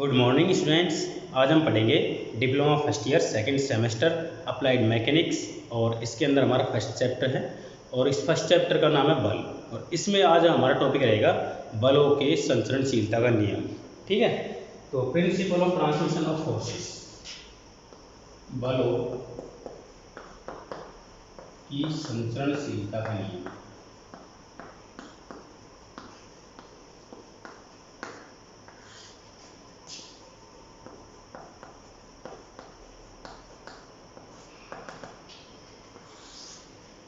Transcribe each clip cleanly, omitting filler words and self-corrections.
Good morning students. आज हम पढ़ेंगे diploma first year second semester applied mechanics और इसके अंदर हमारा फर्स्ट चैप्टर है और इस फर्स्ट चैप्टर का नाम है बल। और इसमें आज हमारा टॉपिक रहेगा बलों के संचरणशीलता का नियम। ठीक है, तो principle of transmission of forces, बलों की संचरणशीलता का नियम।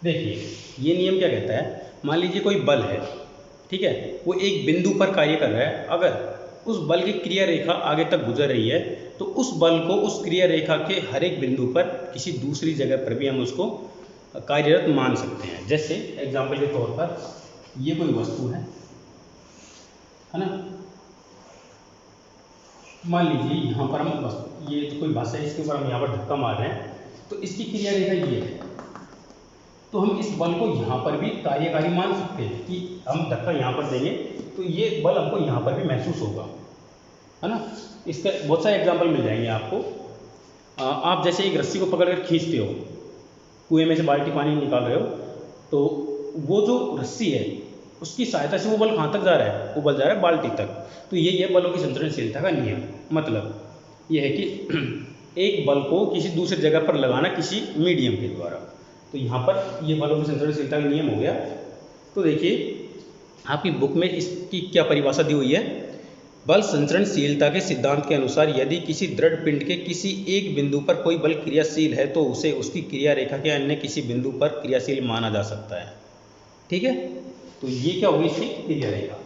देखिए, ये नियम क्या कहता है, मान लीजिए कोई बल है, ठीक है, वो एक बिंदु पर कार्य कर रहा है। अगर उस बल की क्रिया रेखा आगे तक गुजर रही है तो उस बल को उस क्रिया रेखा के हर एक बिंदु पर किसी दूसरी जगह पर भी हम उसको कार्यरत मान सकते हैं। जैसे एग्जाम्पल के तौर पर ये कोई वस्तु है ना, मान लीजिए यहाँ पर हम ये तो कोई बस है, इसके ऊपर हम यहाँ पर धक्का मार रहे हैं तो इसकी क्रिया रेखा ये है, तो हम इस बल को यहाँ पर भी कार्यकारी मान सकते हैं कि हम धक्का यहाँ पर देंगे तो ये बल हमको यहाँ पर भी महसूस होगा, है ना। इसका बहुत सारे एग्जाम्पल मिल जाएंगे आपको। आप जैसे एक रस्सी को पकड़कर खींचते हो, कुएं में से बाल्टी पानी निकाल रहे हो, तो वो जो रस्सी है उसकी सहायता से वो बल कहाँ तक जा रहा है, वो बल जा रहा है बाल्टी तक। तो ये है बलों की संचरणशीलता का नियम। मतलब ये है कि एक बल को किसी दूसरी जगह पर लगाना किसी मीडियम के द्वारा। तो यहाँ पर ये बलों की संचरणशीलता का नियम हो गया। तो देखिए आपकी बुक में इसकी क्या परिभाषा दी हुई है। बल संचरणशीलता के सिद्धांत के अनुसार यदि किसी दृढ़ पिंड के किसी एक बिंदु पर कोई बल क्रियाशील है तो उसे उसकी क्रिया रेखा के अन्य किसी बिंदु पर क्रियाशील माना जा सकता है। ठीक है, तो ये क्या होगी, इसकी क्रिया रेखा।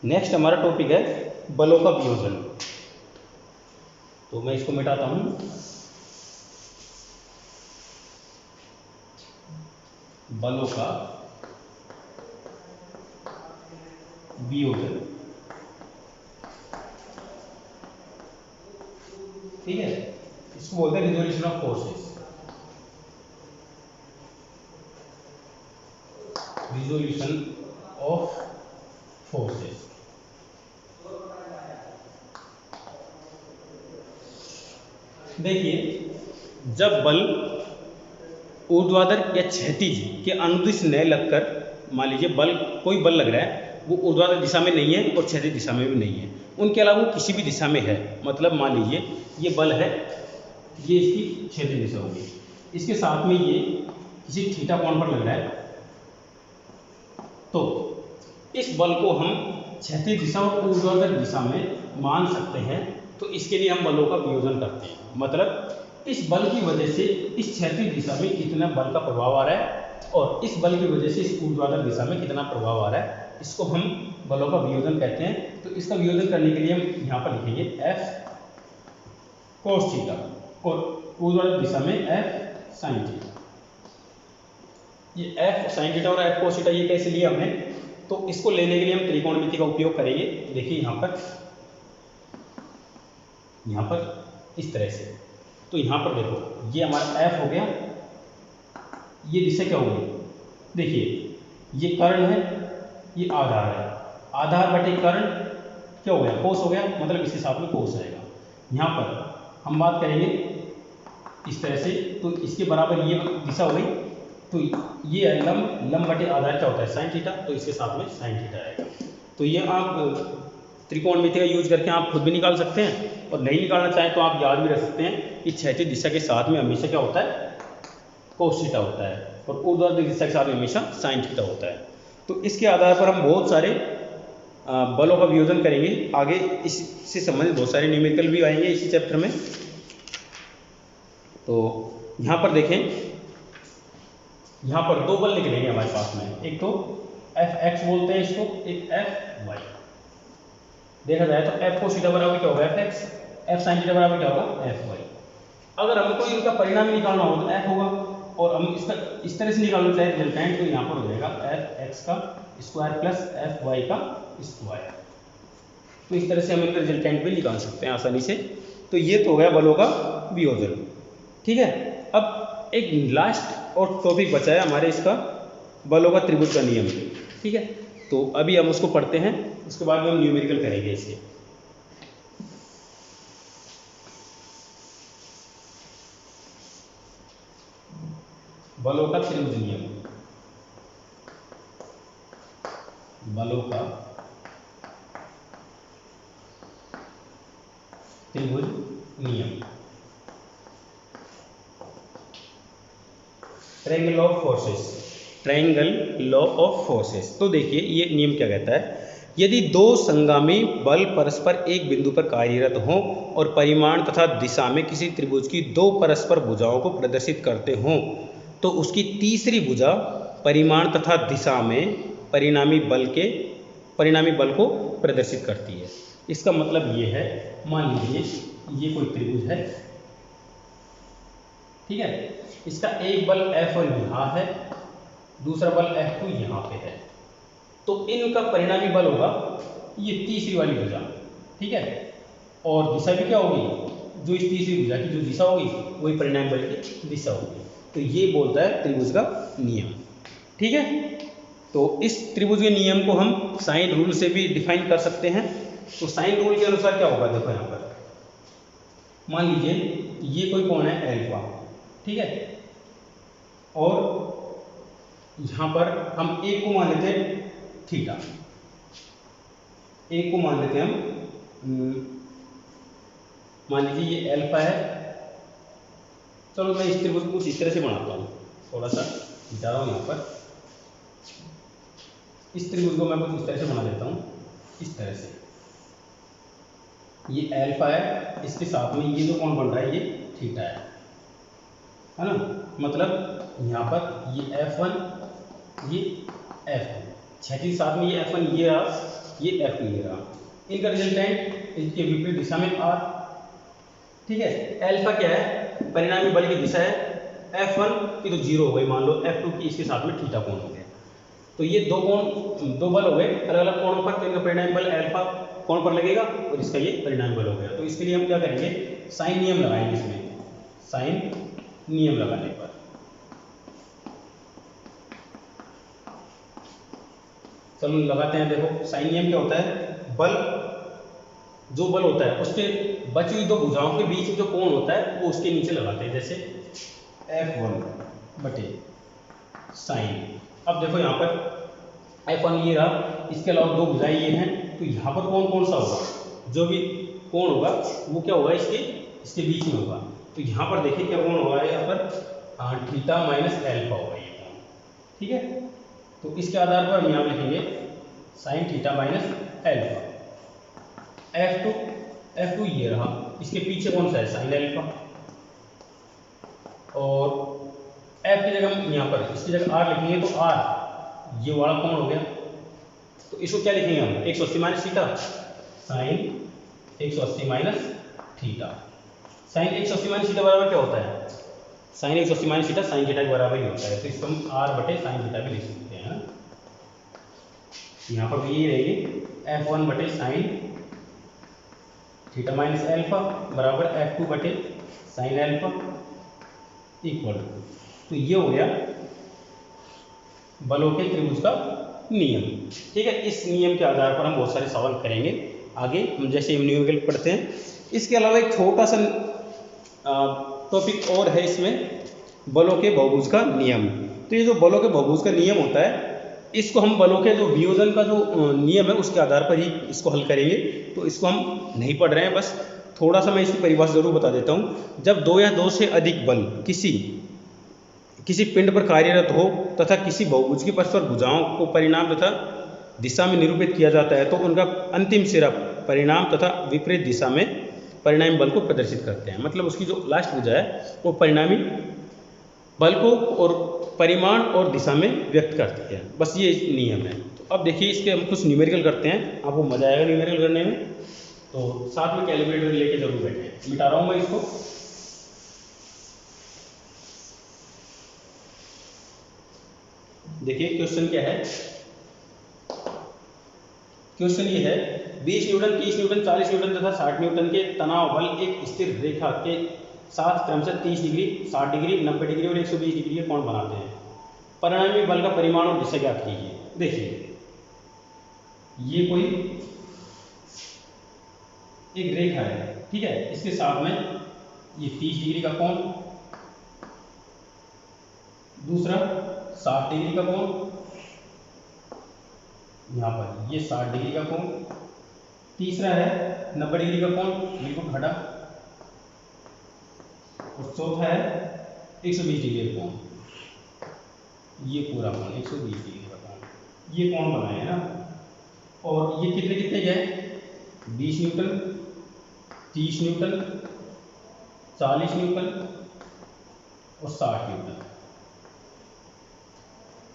नेक्स्ट हमारा टॉपिक है बलों का वियोजन। तो मैं इसको मिटाता हूं। बलों का वियोजन, ठीक है, इसको बोलते हैं resolution of forces. Resolution of forces. देखिए, जब बल ऊर्ध्वाधर या क्षैतिज के अनुदिश न लगकर, मान लीजिए बल कोई बल लग रहा है, वो ऊर्ध्वाधर दिशा में नहीं है और क्षैतिज दिशा में भी नहीं है, उनके अलावा वो किसी भी दिशा में है। मतलब मान लीजिए ये बल है, ये इसकी क्षैतिज दिशा होगी, इसके साथ में ये किसी थीटा कोण पर लग रहा है, तो इस बल को हम क्षैतिज दिशा और ऊर्ध्वाधर दिशा में मान सकते हैं। तो इसके लिए हम बलों का वियोजन करते हैं। मतलब इस बल की वजह से इस क्षैतिज दिशा में कितना बल का प्रभाव आ रहा है और इस बल की वजह से इस ऊर्ध्वाधर दिशा में कितना प्रभाव आ रहा है, इसको हम बलों का वियोजन कहते हैं। तो इसका वियोजन करने के लिए हम यहाँ पर लिखेंगे F cos थीटा और ऊर्ध्वाधर दिशा में F sin थीटा। ये F sin थीटा और F cos थीटा ये कैसे लिया हमने, तो इसको लेने के लिए हम त्रिकोणमिति का उपयोग करेंगे। देखिए यहाँ पर इस तरह से, तो यहाँ पर देखो ये हमारा F हो गया, ये दिशा क्या होगी, देखिए ये कर्ण है, ये आधार है, आधार बटे कर्ण क्या हो गया, कोस हो गया, मतलब इसके साथ में कोस आएगा। यहाँ पर हम बात करेंगे इस तरह से, तो इसके बराबर ये दिशा हो गई, तो ये है लंब बटे आधार क्या होता है, साइन थीटा, तो इसके साथ में साइन थीटा आएगा। तो ये आप त्रिकोणमिति का यूज करके आप खुद भी निकाल सकते हैं और नहीं निकालना चाहें तो आप याद भी रख सकते हैं कि क्षैतिज दिशा के साथ में हमेशा क्या होता है, कोस थीटा होता है और ऊर्ध्वाधर दिशा के साथ में हमेशा साइन थीटा होता है। तो इसके आधार पर हम बहुत सारे बलों का वियोजन करेंगे। आगे इससे संबंधित बहुत सारे न्यूमेरिकल भी आएंगे इसी चैप्टर में। तो यहाँ पर देखें, यहाँ पर दो बल लिख लेंगे हमारे पास में, एक तो Fx बोलते हैं इसको, एक Fy। देखा जाए तो F cos थीटा बराबर क्या होगा, Fx, F sin थीटा बराबर क्या होगा, Fy। अगर हमको इनका परिणाम निकालना हो तो F होगा और हम इसका इस तरह से निकालना चाहे रिजल्टेंट, तो यहाँ पर हो जाएगा Fx का स्क्वायर प्लस Fy का स्क्वायर। तो इस तरह से हम इनका रिजल्टेंट भी निकाल सकते हैं आसानी से। तो ये तो हो गया बलों का वियोजन। ठीक है, अब एक लास्ट और टॉपिक बचा है हमारे इसका, बलों का त्रिभुज का नियम। ठीक है, तो अभी हम उसको पढ़ते हैं, उसके बाद में हम न्यूमेरिकल करेंगे इसे। बलों का त्रिभुज नियम, बलों का त्रिभुज नियम, triangle of forces, triangle law of forces. तो देखिए ये नियम क्या कहता है, यदि दो संगामी बल परस्पर एक बिंदु पर कार्यरत हों और परिमाण तथा दिशा में किसी त्रिभुज की दो परस्पर भुजाओं को प्रदर्शित करते हों, तो उसकी तीसरी भुजा परिमाण तथा दिशा में परिणामी बल को प्रदर्शित करती है। इसका मतलब ये है, मान लीजिए ये कोई त्रिभुज है, ठीक है, इसका एक बल F1 यहाँ है, दूसरा बल F2 यहाँ पे है, तो इनका परिणामी बल होगा ये तीसरी वाली भुजा, ठीक है, और दिशा भी क्या होगी, जो इस तीसरी भुजा की जो दिशा होगी वही परिणामी बल की दिशा होगी। तो ये बोलता है त्रिभुज का नियम, ठीक है। तो इस त्रिभुज के नियम को हम साइन रूल से भी डिफाइन कर सकते हैं। तो साइन रूल के अनुसार क्या होगा, देखो यहाँ पर मान लीजिए ये कोई कोण है एल्फा, ठीक है, और यहाँ पर हम एक को मान लेते हैं थीटा, एक को मान लेते हैं हम, मान लीजिए ये एल्फा है, चलो मैं इस त्रिभुज को कुछ इस तरह से बनाता हूँ, थोड़ा सा जा रहा हूँ यहाँ पर, इस त्रिभुज को मैं कुछ इस तरह से बना देता हूँ, इस तरह से, ये एल्फा है, इसके साथ में ये जो कोण बन रहा है ये थीटा है ना, मतलब यहाँ पर ये F1 ये F2, क्षैतिज साथ में ये F1 ये रहा, ये F2 ये रहा, इनका रिजल्टेंट इसके विपरीत दिशा में R, ठीक है। एल्फा क्या है, परिणामी बल की दिशा है, F1 की तो 0 हो गई मान लो, F2 की इसके साथ में थीटा कोण हो गया, तो ये दो बल हो गए अलग अलग कोणों पर, तो इनका परिणामी बल एल्फा कोण पर लगेगा और इसका ये परिणामी बल हो गया। तो इसके लिए हम क्या करेंगे, साइन नियम लगाएंगे इसमें, साइन नियम लगाने पर चलो लगाते हैं। देखो साइन नियम क्या होता है, जो बल होता है उसके बची हुई दो भुजाओं के बीच में जो कोण होता है वो उसके नीचे लगाते हैं, जैसे F1 बटे साइन। अब देखो यहाँ पर F1 ये रहा, इसके अलावा दो भुजाएं ये हैं, तो यहाँ पर कौन सा होगा, जो भी कोण होगा वो क्या होगा, इसके बीच में होगा। तो यहाँ पर देखिए क्या कोण होगा, यहाँ पर थीटा माइनस एल्फा होगा ये कोण, ठीक है। तो इसके आधार पर हम यहाँ लिखेंगे sine theta minus alpha. F2 ये रहा, इसके पीछे कौन सा है, साइन एल्फा, और F की जगह हम यहाँ पर इसकी जगह R लिखेंगे, तो R ये वाला कोण हो गया, तो इसको क्या लिखेंगे हम, 180 minus theta, sine 180 minus theta. Sine 180 minus theta बराबर क्या होता है, sine 180 minus theta sine theta के बराबर ही होता है, तो इसको हम R बटे साइन थीटा भी लिख सकते हैं। यहाँ पर भी यही रहेगी, F1 बटे साइन थीटा माइनस एल्फा बराबर F2 बटे साइन एल्फा इक्वल, तो ये हो गया बलों के त्रिभुज का नियम, ठीक है। इस नियम के आधार पर हम बहुत सारे सवाल करेंगे आगे, हम जैसे न्यूमेरिकल पढ़ते हैं। इसके अलावा एक छोटा सा टॉपिक और है इसमें, बलों के बहुभुज का नियम। तो ये जो बलों के बहुभुज का नियम होता है, इसको हम बलों के जो वियोजन का जो नियम है उसके आधार पर ही इसको हल करेंगे। तो इसको हम नहीं पढ़ रहे हैं, बस थोड़ा सा मैं इसकी परिभाषा जरूर बता देता हूँ। जब दो या दो से अधिक बल किसी पिंड पर कार्यरत हो तथा किसी बहुभुज की परस्पर भुजाओं को परिणाम तथा दिशा में निरूपित किया जाता है, तो उनका अंतिम सिरा परिणाम तथा विपरीत दिशा में परिणामी बल को प्रदर्शित करते हैं। मतलब उसकी जो लास्ट भुजा है वो परिणामी बल को और परिमाण और दिशा में व्यक्त करती है, बस ये नियम है। तो अब देखिए इसके हम कुछ न्यूमेरिकल करते हैं, आपको मजा आएगा न्यूमेरिकल करने में, तो साथ में कैलकुलेटर लेके जरूर बैठे। मिटा रहा हूँ मैं इसको। देखिए क्वेश्चन क्या है, क्वेश्चन ये है 20 न्यूटन, 30 न्यूटन, 40 न्यूटन तथा 60 न्यूटन के तनाव बल एक स्थिर रेखा के साथ क्रमशः 30 डिग्री, 60 डिग्री, 90 डिग्री और 120 डिग्री के कोण बनाते हैं। परिणामी बल का परिमाण और दिशा ज्ञात कीजिए। देखिए ये कोई एक रेखा है, ठीक है, इसके साथ में ये 30 डिग्री का कोण, दूसरा 60 डिग्री का कोण, यहाँ पर ये 60 डिग्री का कोण, तीसरा है 90 डिग्री का कोण बिल्कुल खड़ा, और चौथा है 120 डिग्री का कोण। ये पूरा कोण 120 डिग्री का कोण, ये कोण बनाए है ना। और ये कितने कितने गए, 20 न्यूटन, 30 न्यूटन, 40 न्यूटन और 60 न्यूटन,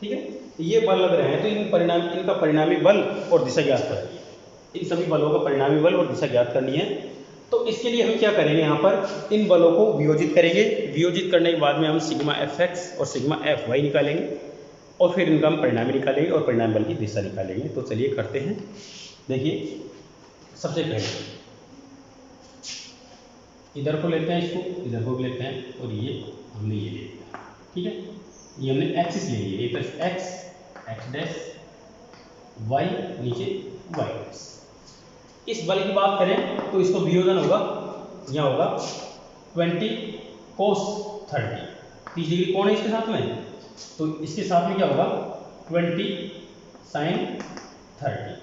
ठीक है। ये बल लग रहे हैं, तो इनका परिणामी बल और दिशा ज्ञात करनी है। इन सभी बलों का परिणामी बल और दिशा ज्ञात करनी है। तो इसके लिए हम क्या करेंगे, यहाँ पर इन बलों को वियोजित करेंगे। वियोजित करने के बाद में हम सिग्मा Fx और सिग्मा Fy निकालेंगे, और फिर इनका हम परिणामी निकालेंगे और परिणामी बल की दिशा निकालेंगे। तो चलिए करते हैं। देखिए, सबसे पहले इधर को लेते हैं, इसको इधर को लेते हैं, और ये हमने ये ले लिया, ठीक है। ये हमने एक्सिस ले लिया, एक तरफ एक्स डैश, वाई नीचे वाई डैश। इस बल की बात करें तो इसको वियोजन होगा, यहाँ होगा 20 cos 30, 30 डिग्री कोण है इसके साथ में, तो इसके साथ में क्या होगा 20 sin 30,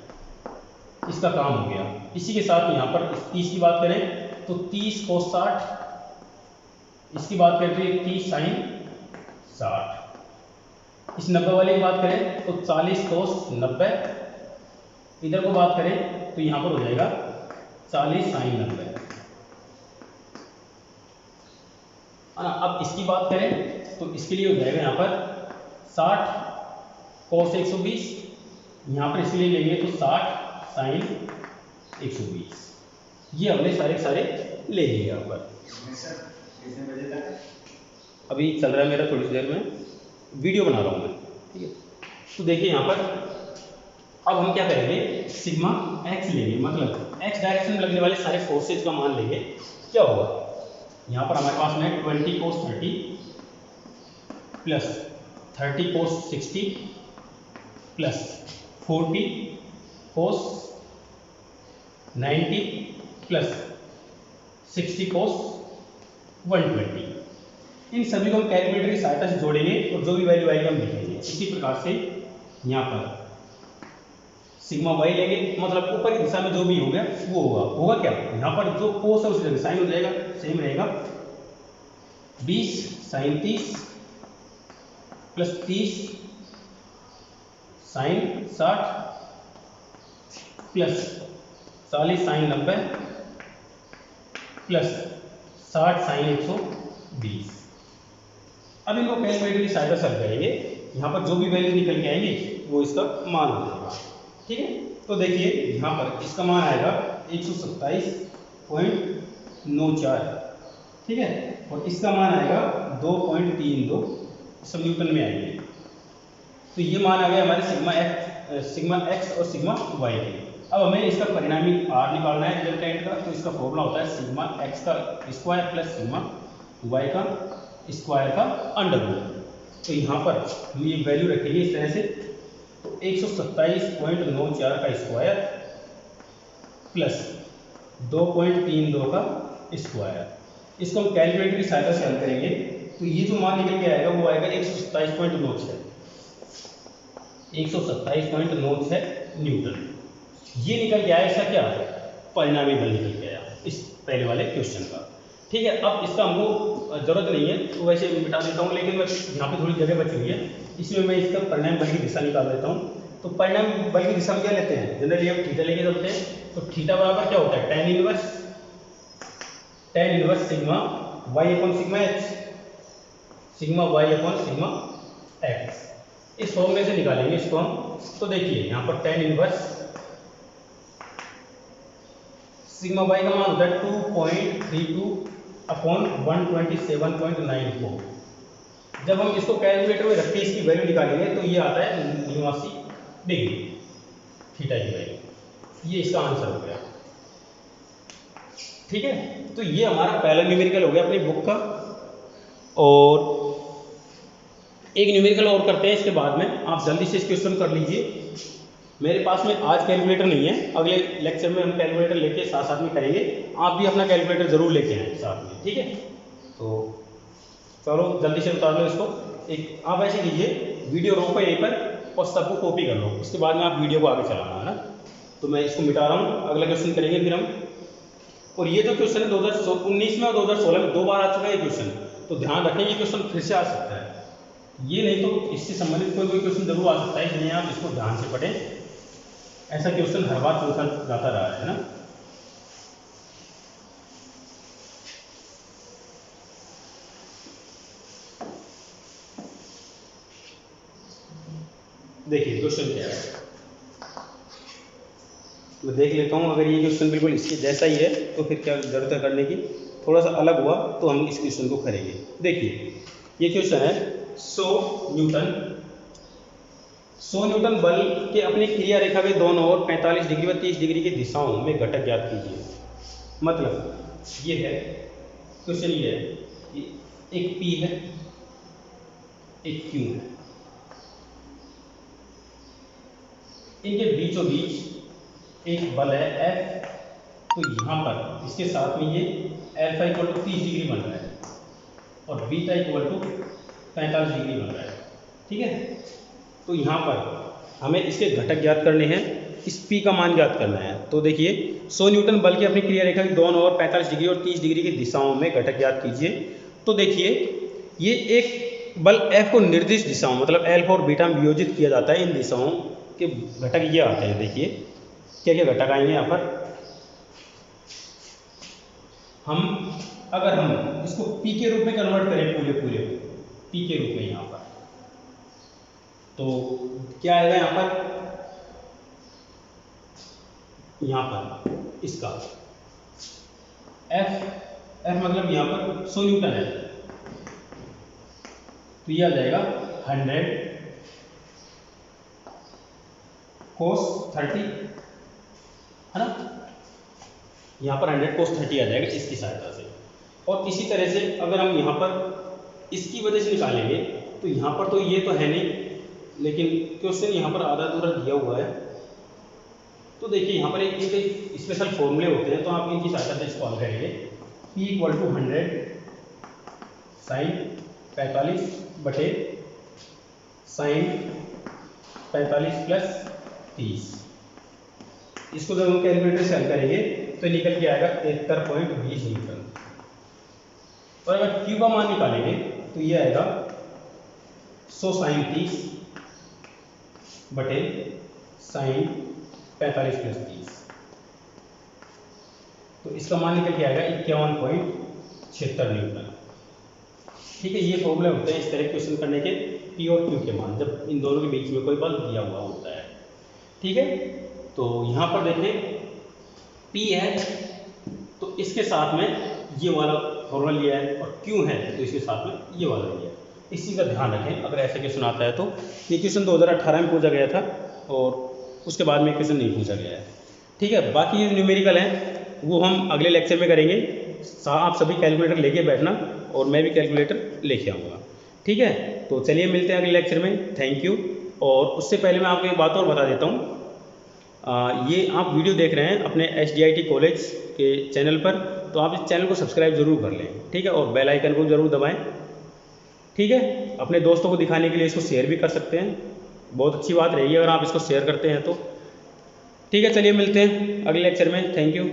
इसका काम हो गया। इसी के साथ यहाँ पर 30 की बात करें तो 30 cos 60, इसकी बात करें तो ये 30 sin 60, इस 90 वाले की बात करें तो 40 cos 90, इधर को बात करें तो यहाँ पर हो जाएगा 40 sin 90, है ना। अब इसकी बात करें तो इसके लिए हो जाएगा यहाँ पर 60 cos 120, यहाँ पर इसके लिए लेंगे तो 60 sin 120। ये हमने सारे ले लिए यहाँ पर। अभी चल रहा है मेरा, थोड़ी देर में वीडियो बना रहा हूँ मैं, ठीक है। तो देखिए यहाँ पर अब हम क्या करेंगे, सिग्मा एक्स लेंगे, मतलब एक्स डायरेक्शन में लगने वाले सारे फोर्सेज का मान लेंगे। क्या होगा, यहाँ पर हमारे पास में 20 cos 30 plus 30 cos 60 plus 40 cos 90 plus 60 cos 120। इन सभी को हम कैलकुलेटर की सहायता से जोड़ेंगे और जो भी वैल्यू आएगी हम लिखेंगे। इसी प्रकार से यहाँ पर सिग्मा वाई लेंगे, मतलब ऊपर की दिशा में जो भी होगा वो होगा क्या, यहाँ पर जो कोस है उसी जगह साइन हो जाएगा, सेम रहेगा। 20 sin 30 plus 30 sin 60 plus 40 sin 90 plus 60 sin 120। अब इनको कैलकुलेटर की सहायता से करेंगे, यहाँ पर जो भी वैल्यू निकल के आएंगे वो इसका मान हो जाएगा, ठीक है। तो देखिए यहाँ पर इसका मान आएगा 127.94, ठीक है, और इसका मान आएगा 2.32, सब न्यूटन में आएंगे। तो ये मान आ गया हमारे सिग्मा एक्स और सिग्मा वाई के। अब हमें इसका परिणामी आर निकालना है रिजल्टेंट का। तो इसका फॉर्मूला होता है सिग्मा एक्स का स्क्वायर प्लस सिग्मा वाई का स्क्वायर का अंडर रूट। तो यहाँ पर हम ये वैल्यू रखेंगे इस तरह से, तो 127.94 का स्क्वायर प्लस 2.32 का स्क्वायर, इसको हम कैलकुलेटर की सहायता से हल करेंगे। तो ये जो मान निकल के आएगा वो आएगा 127.96 न्यूटन। ये निकल के आया, इसका क्या परिणामी बल निकल के आया इस पहले वाले क्वेश्चन का, ठीक है। अब इसका हमको जरूरत नहीं है तो वैसे मिटा देता हूँ, लेकिन मैं यहाँ पे थोड़ी जगह बची हुई है, इसमें मैं इसका परिणाम बल की दिशा निकाल देता हूँ। तो परिणाम बल की दिशा में क्या लेते हैं, जनरली हम थीटा लेके चलते हैं। तो थीटा बराबर क्या होता है, tan inverse sigma Y upon sigma X, sigma Y upon sigma X. इस फॉर्मूले से निकालेंगे इसको हम। तो देखिए यहाँ पर tan इनवर्स सिग्मा वाई का मान होता है 2.32 अपॉन 127.94। जब हम इसको कैलकुलेटर में रख के इसकी वैल्यू निकालेंगे तो ये आता है 89 डिग्री थीटा की वैल्यू। ये इसका आंसर हो गया, ठीक है। तो ये हमारा पहला न्यूमेरिकल हो गया अपनी बुक का। और एक न्यूमेरिकल और करते हैं इसके बाद में, आप जल्दी से इस क्वेश्चन कर लीजिए। मेरे पास में आज कैलकुलेटर नहीं है, अगले लेक्चर में हम कैलकुलेटर लेके साथ साथ में करेंगे। आप भी अपना कैलकुलेटर ज़रूर लेके आएँ साथ में, ठीक है। तो चलो जल्दी से उतार लो इसको। एक आप ऐसे कीजिए, वीडियो रोको यहीं पर और सबको कॉपी कर लो, उसके बाद में आप वीडियो को आगे चलाना है ना। तो मैं इसको मिटा रहा हूँ, अगला क्वेश्चन करेंगे फिर हम। और ये जो क्वेश्चन है 2019 में और 2016 में 2 बार आ चुका है ये क्वेश्चन, तो ध्यान रखें ये क्वेश्चन फिर से आ सकता है। ये नहीं तो इससे संबंधित कोई क्वेश्चन जरूर आ सकता है, इसलिए आप इसको ध्यान से पढ़ें। ऐसा क्वेश्चन हर बार पूछा जाता रहा है ना। देखिए क्वेश्चन क्या है, मैं देख लेता हूँ। अगर ये क्वेश्चन बिल्कुल इसके जैसा ही है तो फिर क्या जरूरत है करने की, थोड़ा सा अलग हुआ तो हम इस क्वेश्चन को करेंगे। देखिए ये क्वेश्चन है 100 न्यूटन बल के अपने क्रिया रेखा के दोनों ओर 45 डिग्री व 30 डिग्री की दिशाओं में घटक ज्ञात कीजिए। मतलब ये है क्वेश्चन, ये है कि एक P है, एक Q है, इनके बीचों बीच एक बल है F। तो यहाँ पर इसके साथ में ये अल्फा इक्वल टू 30 डिग्री बन रहा है और बीटा इक्वल टू 45 डिग्री बन रहा है, ठीक है। तो यहाँ पर हमें इसके घटक ज्ञात करने हैं, इस P का मान ज्ञात करना है। तो देखिए 100 न्यूटन बल की अपनी क्रिया रेखा की दोनों ओर 45 डिग्री और 30 डिग्री की दिशाओं में घटक ज्ञात कीजिए। तो देखिए ये एक बल F को निर्दिष्ट दिशाओं मतलब अल्फा और बीटा में वियोजित किया जाता है। इन दिशाओं के घटक ये आते हैं, देखिए क्या क्या घटक आएंगे यहाँ पर। अगर हम इसको P के रूप में कन्वर्ट करें, पूरे P के रूप में यहाँ पर, तो क्या आएगा यहाँ पर इसका F मतलब यहाँ पर 100 न्यूटन है, तो ये आ जाएगा 100 cos 30, है ना। यहाँ पर 100 cos 30 आ जाएगा इसकी सहायता से। और इसी तरह से अगर हम यहाँ पर इसकी वजह से निकालेंगे तो यहाँ पर तो ये तो है नहीं, लेकिन क्वेश्चन यहाँ पर आधा अधूरा दिया हुआ है। तो देखिए यहाँ पर एक स्पेशल फॉर्मूले होते हैं, तो आप इनकी सहायता से इसको हल करेंगे। P इक्वल टू 100 साइन 45 बटे साइन 45 प्लस 30। इसको जब हम कैलकुलेटर से हल करेंगे तो निकल के आएगा 73.20 न्यूटन। और अगर Q का मान निकालेंगे तो ये आएगा 100 साइन 30 बटे साइन 45 प्लस 30। तो इसका मान निकल के आएगा 51.76 न्यूटन। ठीक है, ये फॉर्मूले होते हैं इस तरह क्वेश्चन करने के, P और Q के मान, जब इन दोनों के बीच में कोई बल दिया हुआ होता है। ठीक है, तो यहाँ पर देखें P है तो इसके साथ में ये वाला फॉर्मूला लिया है, और Q है तो इसके साथ में ये वाला लिया है। इस चीज़ का ध्यान रखें अगर ऐसे क्वेश्चन आता है तो। ये क्वेश्चन 2018 में पूछा गया था और उसके बाद में क्वेश्चन नहीं पूछा गया है। ठीक है, बाकी ये न्यूमेरिकल हैं वो हम अगले लेक्चर में करेंगे। आप सभी कैलकुलेटर लेके बैठना और मैं भी कैलकुलेटर लेके आऊँगा। ठीक है, तो चलिए मिलते हैं अगले लेक्चर में। Thank you. और उससे पहले मैं आपको एक बात और बता देता हूँ, ये आप वीडियो देख रहे हैं अपने SDIT कॉलेज के चैनल पर, तो आप इस चैनल को सब्सक्राइब जरूर कर लें। ठीक है, और बेल आइकन को जरूर दबाएं। ठीक है, अपने दोस्तों को दिखाने के लिए इसको शेयर भी कर सकते हैं, बहुत अच्छी बात रहेगी अगर आप इसको शेयर करते हैं तो। ठीक है, चलिए मिलते हैं अगले लेक्चर में। Thank you.